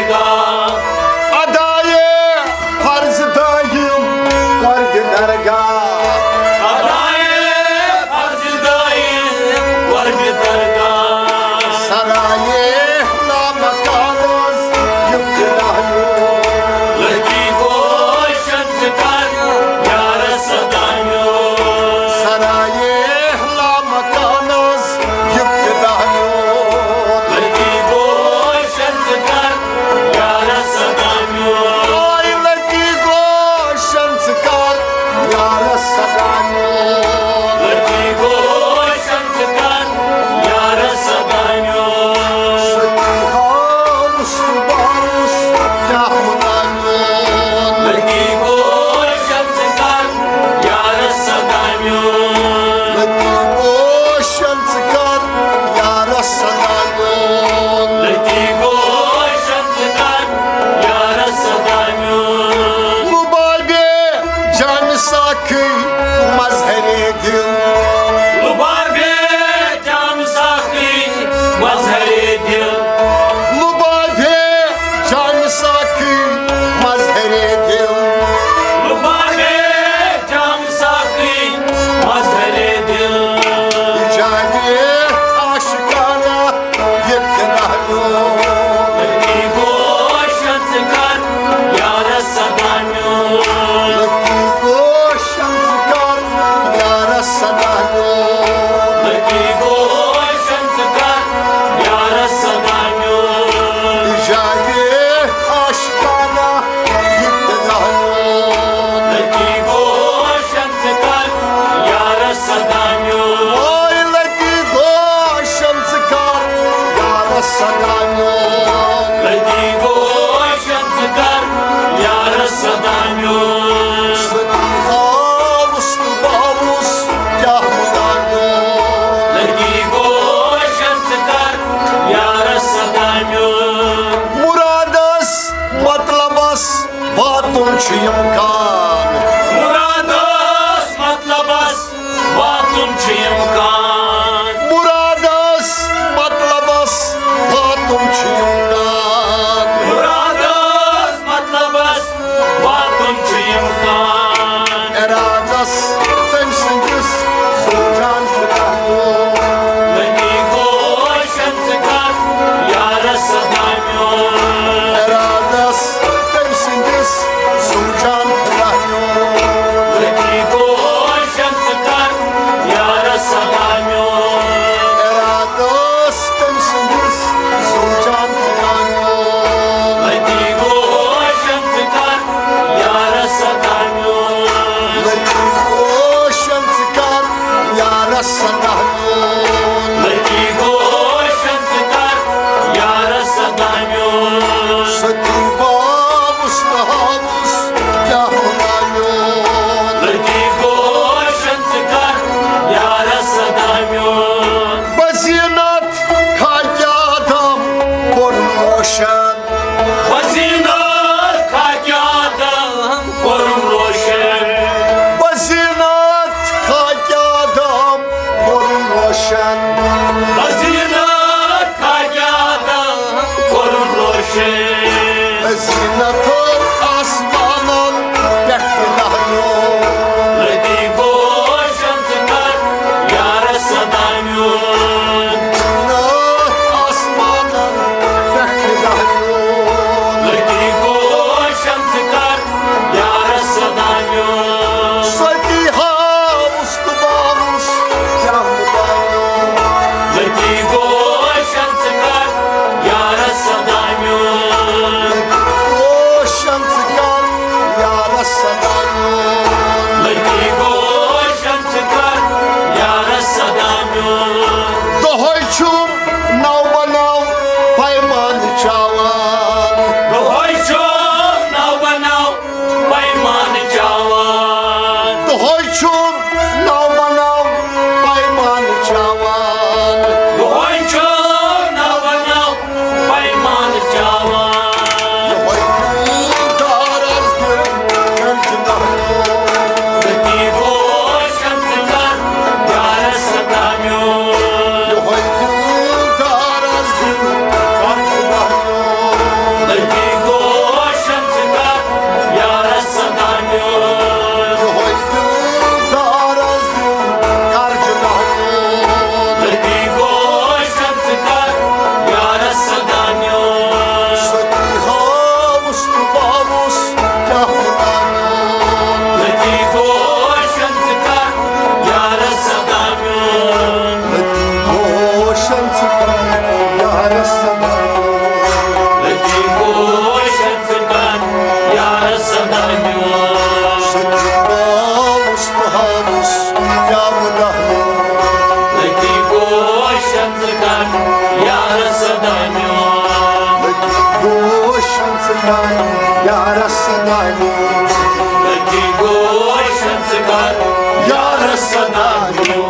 दरगाह अदाये फर्ज दायम कर दरगाह अदाए फर्ज दायम वर्ग दरगाह सराये लामकानोस युक्तदायो लड़की को शंस कर यार सदायो सराये लामकानोस युक्तदायो लड़की को शंस कर यार सदायो आई लड़की को संस्कार यार सदायो लड़की को शंस कर यार सदायो मुस्तबारुस क्या हुदायो लड़की को शंस कर यार सदायो लड़की को संस्कार यार सदायो लड़की को शंस कर यार सदायो मुबागे जान साखी मजहरे दिल लुबागे जाम साकी मजहरे दिल मुबागे जान साखी मजहरे दिल लुबागे जाम साकी मजहरे दिल जाने आशिकाना ये कनालो लड़की को शंस कर यार सदायो लड़की को संस्कार यार सदायो लड़की को शंस कर यार सदायो जाने आशिकाना ये कनालो लड़की को शंस कर यार सदायो ओए लड़की को संस्कार यार सदायो लड़की को शंस कर यार सदायो मुस्तबारुस क्या हुदायो लड़की को शंस कर यार सदायो मुरादस मतलबस बातुन इम्कान मुरादस मतलबस बातुन छ इम्कान मुरादस मतलबस बातुन इम्कान मुरादस मतलबस बातुन छ इम्कान इरादस तम संगिस सुजान खुदायो लड़की को शंस कर यार सदायो इरादस तम संगिस सुजान खुदायो लड़की को शंस कर यार सदायो इरादस तम संगिस सुजान खुदायो लड़की को शंस कर यार सदायो लड़की को संस्कार यार सदायो लड़की को शंस कर यार सदायो सती बाबुस नहाबुस क्या हुदायो लड़की को शंस कर यार सदायो बसीनत खाजादम पुरमोशन वसीनत खाक्यादम कुर्म रोशन बसीनत खाजादम पुरमोशन वसीनत खाक्यादम कुर्म रोशन बसीनत आसमानन पेट्लायो लड़की को शंस कर यार सदायो आसमानन पेट्लायो लड़की को शंस कर यार सदायो सती मुस्तबारुस क्या हुदायो लड़की को शंस कर यार सदायो ओ цикар, я рассаданю. Лети гощен цикар, я рассаданю.